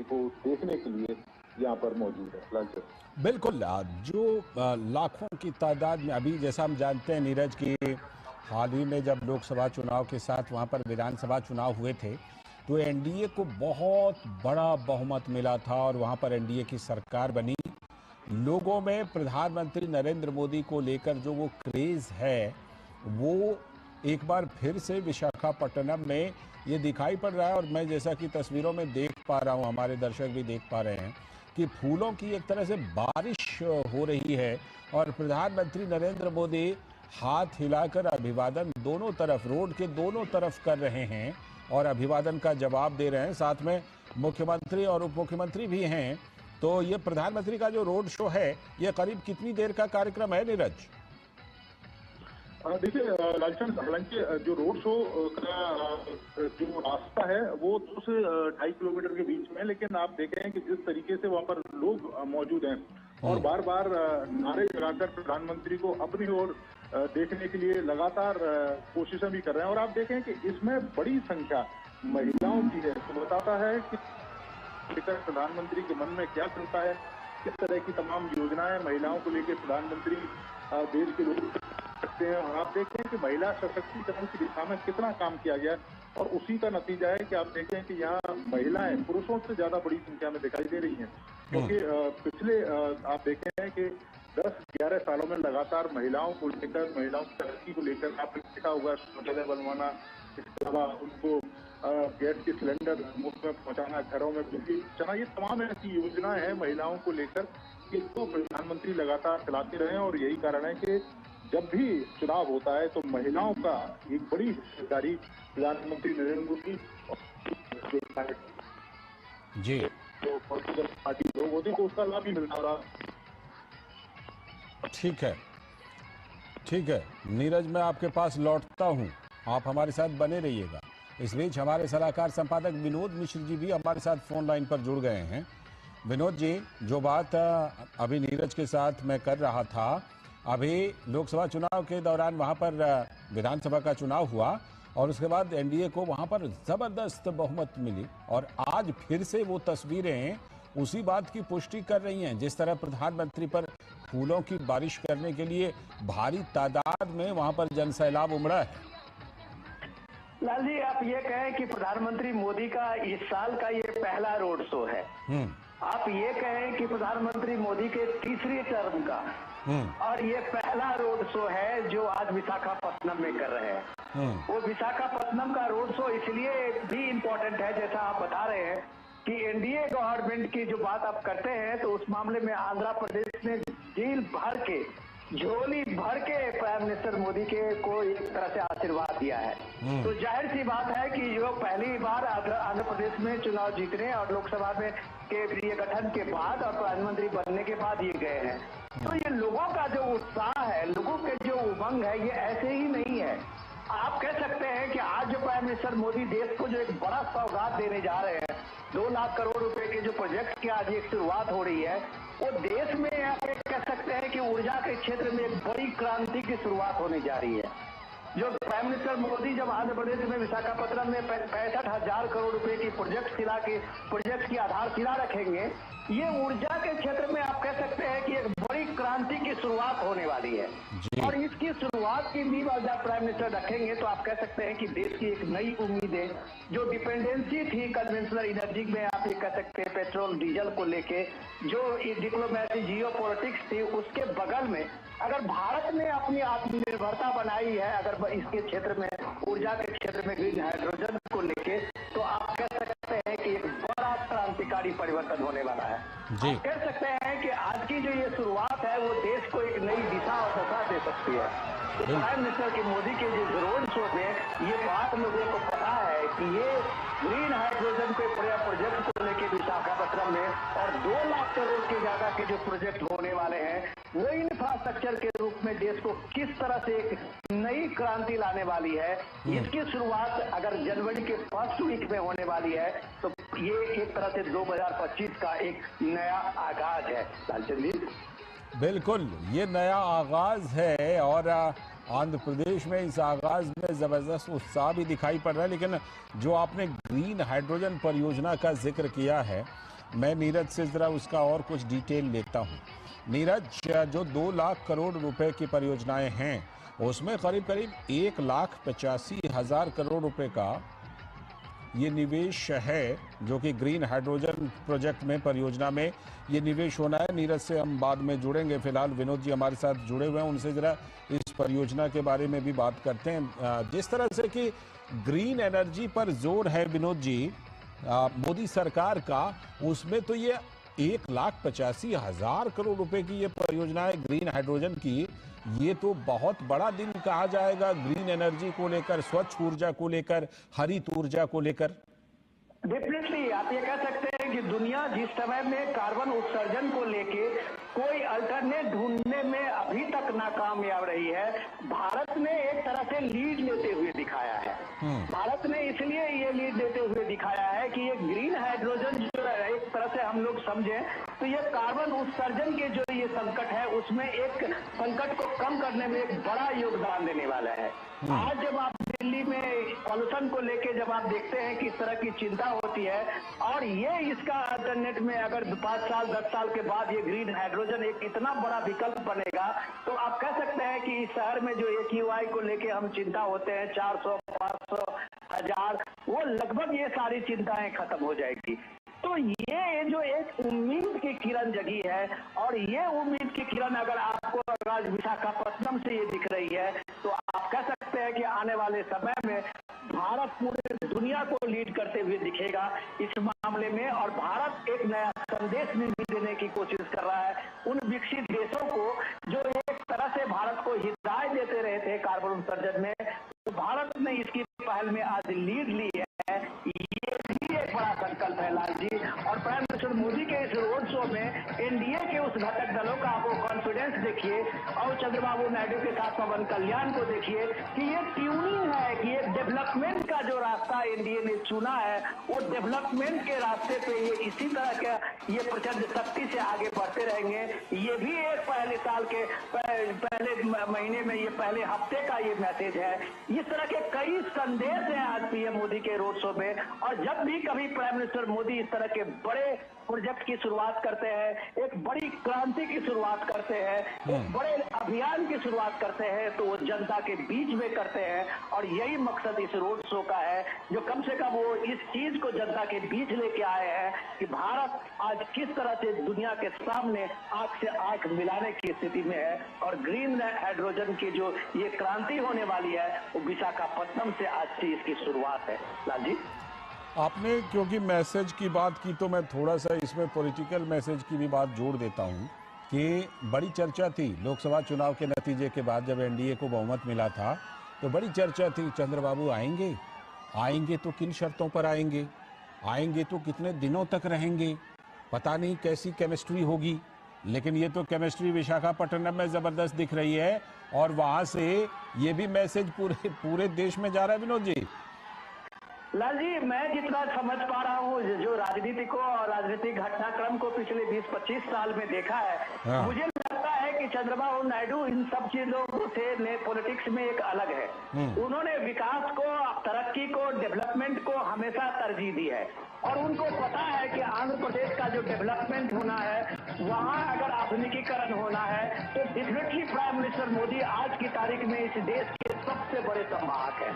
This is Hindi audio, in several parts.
को देखने के लिए यहाँ पर मौजूद है। लालचंद, बिल्कुल, जो लाखों की तादाद में अभी जैसा हम जानते हैं नीरज की हाल ही में जब लोकसभा चुनाव के साथ वहाँ पर विधानसभा चुनाव हुए थे तो एनडीए को बहुत बड़ा बहुमत मिला था और वहाँ पर एनडीए की सरकार बनी। लोगों में प्रधानमंत्री नरेंद्र मोदी को लेकर जो वो क्रेज है वो एक बार फिर से विशाखापट्टनम में ये दिखाई पड़ रहा है। और मैं जैसा कि तस्वीरों में देख पा रहा हूँ, हमारे दर्शक भी देख पा रहे हैं कि फूलों की एक तरह से बारिश हो रही है और प्रधानमंत्री नरेंद्र मोदी हाथ हिलाकर अभिवादन दोनों तरफ, रोड के दोनों तरफ कर रहे हैं और अभिवादन का जवाब दे रहे हैं। साथ में मुख्यमंत्री और उप मुख्यमंत्री भी हैं। तो ये प्रधानमंत्री का जो रोड शो है ये करीब कितनी देर का कार्यक्रम है नीरज? देखिए लालचंद, हालांकि जो रोड शो का जो रास्ता है वो 2 से 2.5 किलोमीटर के बीच में है, लेकिन आप देखें कि जिस तरीके से वहाँ पर लोग मौजूद हैं और बार बार नारे लगाकर प्रधानमंत्री को अपनी ओर देखने के लिए लगातार कोशिशें भी कर रहे हैं। और आप देखें कि इसमें बड़ी संख्या महिलाओं की है, तो बताता है कि लेकर प्रधानमंत्री के मन में क्या चलता है, किस तरह की तमाम योजनाएं महिलाओं को लेकर प्रधानमंत्री देश के लोग सकते हैं। और आप देखें कि महिला सशक्तिकरण की दिशा में कितना काम किया गया और उसी का नतीजा है कि आप देखें कि यहाँ महिलाएं पुरुषों से ज्यादा बड़ी संख्या में दिखाई दे रही हैं, क्योंकि पिछले आप देखें हैं कि 10-11 सालों में लगातार महिलाओं को लेकर, महिलाओं की तरक्की को लेकर आपने देखा होगा शौचालय बनवाना, इसके अलावा उनको गैस के सिलेंडर मुफ्त में पहुंचाना, घरों में बिजली पहुंचाना, ये तमाम ऐसी योजनाएं हैं महिलाओं को लेकर कि इसको प्रधानमंत्री लगातार चलाते रहे। और यही कारण है कि जब भी चुनाव होता है तो महिलाओं का एक बड़ी हिस्सेदारी प्रधानमंत्री नरेंद्र मोदी जी तो पॉलिटिकल पार्टी लोग होते हैं तो उसका लाभ भी मिलता रहा। ठीक है, ठीक है नीरज, मैं आपके पास लौटता हूँ, आप हमारे साथ बने रहिएगा। इस बीच हमारे सलाहकार संपादक विनोद मिश्र जी भी हमारे साथ फोन लाइन पर जुड़ गए हैं। विनोद जी, जो बात अभी नीरज के साथ मैं कर रहा था, अभी लोकसभा चुनाव के दौरान वहाँ पर विधानसभा का चुनाव हुआ और उसके बाद एनडीए को वहाँ पर ज़बरदस्त बहुमत मिली और आज फिर से वो तस्वीरें उसी बात की पुष्टि कर रही हैं। जिस तरह प्रधानमंत्री पर फूलों की बारिश करने के लिए भारी तादाद में वहाँ पर जनसैलाब उमड़ा है। लाल जी, आप ये कहें कि प्रधानमंत्री मोदी का इस साल का ये पहला रोड शो है, आप ये कहें कि प्रधानमंत्री मोदी के तीसरी टर्म का और ये पहला रोड शो है जो आज विशाखापट्टनम में कर रहे हैं। वो विशाखापट्टनम का रोड शो इसलिए भी इम्पोर्टेंट है, जैसा आप बता रहे हैं कि एनडीए गवर्नमेंट की जो बात आप करते हैं तो उस मामले में आंध्र प्रदेश ने झील भर के, झोली भर के प्राइम मिनिस्टर मोदी के को एक तरह से आशीर्वाद दिया है। तो जाहिर सी बात है कि जो पहली बार आंध्र प्रदेश में चुनाव जीतने और लोकसभा में के लिए गठन के बाद और प्रधानमंत्री बनने के बाद ये गए हैं। तो ये लोगों का जो उत्साह है, लोगों के जो उमंग है, ये ऐसे ही नहीं है। आप कह सकते हैं कि आज जो प्राइम मिनिस्टर मोदी देश को जो एक बड़ा सौगात देने जा रहे हैं, 2 लाख करोड़ रुपए के जो प्रोजेक्ट की आज एक शुरुआत हो रही है, वो देश में आप कह सकते हैं कि ऊर्जा के क्षेत्र में एक बड़ी क्रांति की शुरुआत होने जा रही है। जो प्राइम मिनिस्टर मोदी जब आंध्र प्रदेश में विशाखापट्टनम में 65,000 करोड़ रुपए की प्रोजेक्ट की आधारशिला रखेंगे, ये ऊर्जा के क्षेत्र में आप कह सकते हैं कि एक बड़ी क्रांति की शुरुआत होने वाली है। और इसकी शुरुआत की नींव जब प्राइम मिनिस्टर रखेंगे तो आप कह सकते हैं कि देश की एक नई उम्मीदें, जो डिपेंडेंसी थी कन्वेंशनल एनर्जी में, आप ये कह सकते हैं पेट्रोल डीजल को लेके, जो डिप्लोमेसी जियो पॉलिटिक्स थी, उसके बगल में अगर भारत ने अपनी आत्मनिर्भरता बनाई है अगर इसके क्षेत्र में, ऊर्जा के क्षेत्र में, ग्रीन हाइड्रोजन को लेके, तो आप कह सकते हैं कि एक बड़ा क्रांतिकारी परिवर्तन होने वाला है। आप कह सकते हैं कि आज की जो ये शुरुआत है वो देश को एक नई दिशा और दशा दे सकती है। तो प्राइम मिनिस्टर के मोदी के जो रोड शो में ये बात लोगों को पता है कि ये ग्रीन हाइड्रोजन के प्रोजेक्ट को लेके विशाखापट्टनम में और 2 लाख करोड़ के ज्यादा के जो प्रोजेक्ट होने वाले हैं, वो इंफ्रास्ट्रक्चर के रूप में देश को किस तरह से एक नई क्रांति लाने वाली है, इसकी शुरुआत अगर जनवरी के फर्स्ट वीक में होने वाली है तो ये एक तरह से 2025 का एक नया आगाज है। लालचंद जी, बिल्कुल, ये नया आगाज है और आंध्र प्रदेश में इस आगाज में जबरदस्त उत्साह भी दिखाई पड़ रहा है। लेकिन जो आपने ग्रीन हाइड्रोजन परियोजना का जिक्र किया है, मैं नीरज से जरा उसका और कुछ डिटेल लेता हूं। नीरज, जो 2 लाख करोड़ रुपए की परियोजनाएं हैं उसमें करीब करीब 1,85,000 करोड़ रुपए का ये निवेश है, जो कि ग्रीन हाइड्रोजन प्रोजेक्ट में, परियोजना में ये निवेश होना है। नीरज से हम बाद में जुड़ेंगे, फिलहाल विनोद जी हमारे साथ जुड़े हुए हैं, उनसे जरा इस परियोजना के बारे में भी बात करते हैं। जिस तरह से कि ग्रीन एनर्जी पर जोर है विनोद जी मोदी सरकार का, उसमें तो ये 1,85,000 करोड़ रुपए की ये परियोजना है ग्रीन हाइड्रोजन की। ये तो बहुत बड़ा दिन कहा जाएगा ग्रीन एनर्जी को लेकर, स्वच्छ ऊर्जा को लेकर, हरित ऊर्जा को लेकर। डेफिनेटली आप ये कह सकते हैं कि दुनिया जिस समय में कार्बन उत्सर्जन को लेके कोई अल्टरनेट ढूंढने में अभी तक नाकामयाब रही है, भारत ने एक तरह से लीड लेते हुए दिखाया है। भारत ने इसलिए ये लीड लेते हुए दिखाया है कि ये ग्रीन हाइड्रोजन जो एक तरह से हम लोग समझें तो ये कार्बन उत्सर्जन के जो ये संकट है उसमें एक संकट को कम करने में एक बड़ा योगदान देने वाला है। आज जब आप दिल्ली में पॉल्यूशन को लेके जब आप देखते हैं कि इस तरह की चिंता होती है, और ये इसका अल्टरनेट में अगर 5 साल 10 साल के बाद ये ग्रीन हाइड्रोजन एक इतना बड़ा विकल्प बनेगा, तो आप कह सकते हैं कि इस शहर में जो AQI को लेके हम चिंता होते हैं 400, 500, 1000, वो लगभग ये सारी चिंताएं खत्म हो जाएगी। तो ये जो एक उम्मीद की किरण जगी है, और ये उम्मीद की किरण अगर आपको आज विशाखापट्टनम से ये दिख रही है, तो आप कह सकते हैं कि आने वाले समय में भारत पूरे दुनिया को लीड करते हुए दिखेगा इस मामले में, और भारत एक नया संदेश भी देने की कोशिश कर रहा है उन विकसित देशों को जो एक तरह से भारत को हिदायत देते रहे थे कार्बन उत्सर्जन में। तो भारत ने इसकी पहल में आज लीड ली है, ये भी एक बड़ा संकल्प है लाल जी। और प्राइम मिनिस्टर मोदी के इस रोड शो में NDA के उस घटक दलों का आपको कॉन्फिडेंस देखिए, और चंद्रबाबू नायडू के साथ पवन कल्याण को देखिए कि ये ट्यूनिंग है कि ये डेवलपमेंट का जो रास्ता NDA ने चुना है, वो डेवलपमेंट के रास्ते पे ये इसी तरह का ये प्रचंड शक्ति से आगे बढ़ते रहेंगे। ये भी एक पहले साल के पहले महीने में, ये पहले हफ्ते का ये मैसेज है। इस तरह के कई संदेश हैं आज PM मोदी के रोड शो में, और जब भी कभी प्राइम मिनिस्टर मोदी इस तरह के बड़े प्रोजेक्ट की शुरुआत करते हैं, एक बड़ी क्रांति की शुरुआत करते हैं, एक बड़े अभियान की शुरुआत करते हैं, तो वो जनता के बीच में करते हैं। और यही मकसद इस रोड शो का है, जो कम से कम वो इस चीज को जनता के बीच लेके आए हैं कि भारत आज किस तरह से दुनिया के सामने आंख से आंख मिलाने की स्थिति में है, और ग्रीन हाइड्रोजन की जो ये क्रांति होने वाली है वो विशाखापट्टनम से आज से इसकी शुरुआत है। लाल जी, आपने क्योंकि मैसेज की बात की, तो मैं थोड़ा सा इसमें पॉलिटिकल मैसेज की भी बात जोड़ देता हूं कि बड़ी चर्चा थी लोकसभा चुनाव के नतीजे के बाद, जब NDA को बहुमत मिला था तो बड़ी चर्चा थी, चंद्रबाबू आएंगे, आएंगे तो किन शर्तों पर आएंगे, आएंगे तो कितने दिनों तक रहेंगे, पता नहीं कैसी केमिस्ट्री होगी। लेकिन ये तो केमिस्ट्री विशाखापट्टनम में जबरदस्त दिख रही है, और वहां से ये भी मैसेज पूरे देश में जा रहा है। विनोद जी, लाल जी, मैं जितना समझ पा रहा हूँ, जो राजनीति को और राजनीतिक घटनाक्रम को पिछले 20-25 साल में देखा है, मुझे लगता है कि चंद्रबाबू नायडू इन सब चीजों से पॉलिटिक्स में एक अलग है। उन्होंने विकास को, तरक्की को, डेवलपमेंट को हमेशा तरजीह दी है, और उनको पता है कि आंध्र प्रदेश का जो डेवलपमेंट होना है, वहाँ अगर आधुनिकीकरण होना है, तो डेफिनेटली प्राइम मिनिस्टर मोदी आज की तारीख में इस देश के सबसे बड़े संवाहक हैं।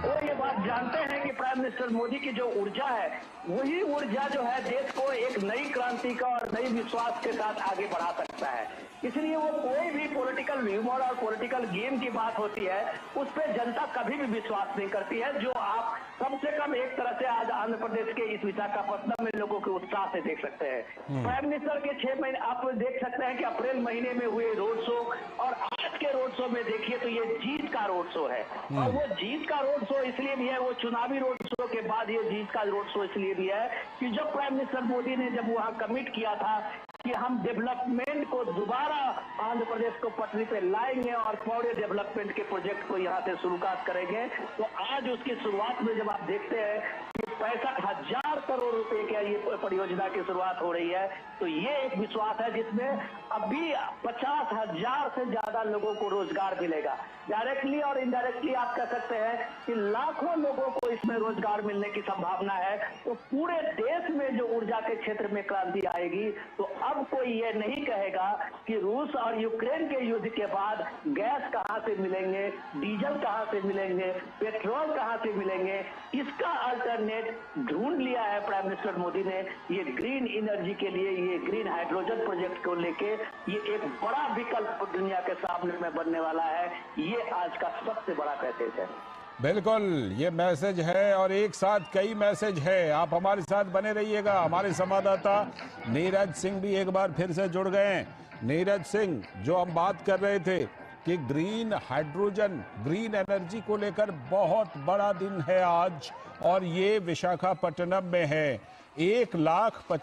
वो ये बात जानते हैं कि प्राइम मिनिस्टर मोदी की जो ऊर्जा है, वही ऊर्जा जो है देश को एक नई क्रांति का और नई विश्वास के साथ आगे बढ़ा सकता है। इसलिए वो कोई भी पॉलिटिकल ह्यूमर और पॉलिटिकल गेम की बात होती है, उस पर जनता कभी भी विश्वास नहीं करती है, जो आप कम से कम एक तरह से आज आंध्र प्रदेश के इस विशाखापट्टनम में लोगों के उत्साह से देख सकते हैं। प्राइम मिनिस्टर के 6 महीने आप देख सकते हैं कि अप्रैल महीने में हुए रोड शो और आज के रोड शो में देखिए तो ये जीत का रोड शो है। और वो जीत का रोड शो इसलिए भी है, वो चुनावी रोड शो के बाद ये जीत का रोड शो इसलिए भी है कि जब प्राइम मिनिस्टर मोदी ने जब वहां कमिट किया था कि हम डेवलपमेंट को दोबारा आंध्र प्रदेश को पटरी पे लाएंगे और पूरे डेवलपमेंट के प्रोजेक्ट को यहाँ से शुरुआत करेंगे, तो आज उसकी शुरुआत में जब आप देखते हैं कि 65,000 करोड़ रुपए की ये परियोजना की शुरुआत हो रही है। तो ये एक विश्वास है जिसमें अभी 50,000 से ज्यादा लोगों को रोजगार मिलेगा। डायरेक्टली और इनडायरेक्टली आप कह सकते हैं कि लाखों लोगों को इसमें रोजगार मिलने की संभावना है। तो पूरे देश में जो ऊर्जा के क्षेत्र में क्रांति आएगी, तो अब कोई ये नहीं कहेगा कि रूस और यूक्रेन के युद्ध के बाद गैस कहां से मिलेंगे, डीजल कहां से मिलेंगे, पेट्रोल कहां से मिलेंगे। इसका अल्टरनेट ढूंढ लिया है प्राइम मिनिस्टर मोदी ने। ये ग्रीन एनर्जी के लिए, ये ग्रीन हाइड्रोजन प्रोजेक्ट को लेके ये एक बड़ा विकल्प दुनिया के सामने में बनने वाला है। ये आज का सबसे बड़ा मैसेज है। बिल्कुल, ये मैसेज है और एक साथ कई मैसेज है। आप हमारे साथ बने रहिएगा। हमारे संवाददाता नीरज सिंह भी एक बार फिर से जुड़ गए हैं। नीरज सिंह, जो हम बात कर रहे थे कि ग्रीन हाइड्रोजन, ग्रीन एनर्जी को लेकर बहुत बड़ा दिन है आज, और ये विशाखापट्टनम में है। 1,50,000